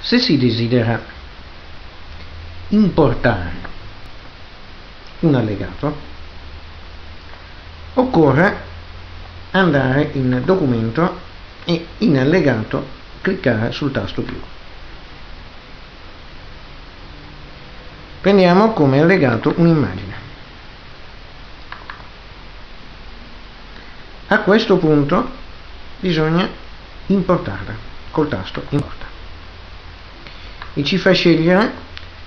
Se si desidera importare un allegato, occorre andare in documento e in allegato cliccare sul tasto più. Prendiamo come allegato un'immagine. A questo punto bisogna importarla col tasto importa e ci fa scegliere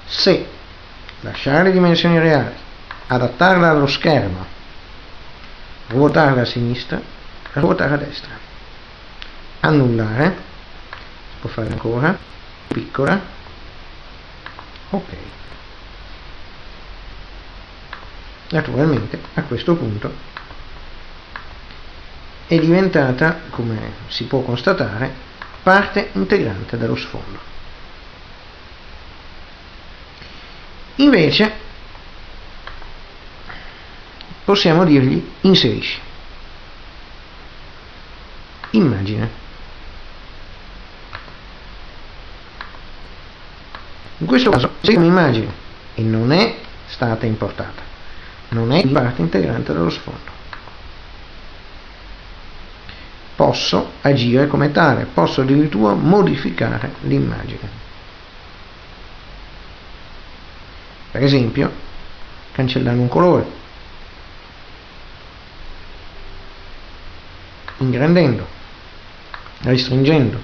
se lasciare le dimensioni reali, adattarla allo schermo, ruotarla a sinistra, ruotare a destra, annullare, si può fare ancora, piccola, ok. Naturalmente a questo punto è diventata, come si può constatare, parte integrante dello sfondo. Invece possiamo dirgli inserisci immagine. In questo caso se un'immagine e non è stata importata, non è parte integrante dello sfondo, posso agire come tale, posso addirittura modificare l'immagine. Per esempio, cancellando un colore, ingrandendo, restringendo,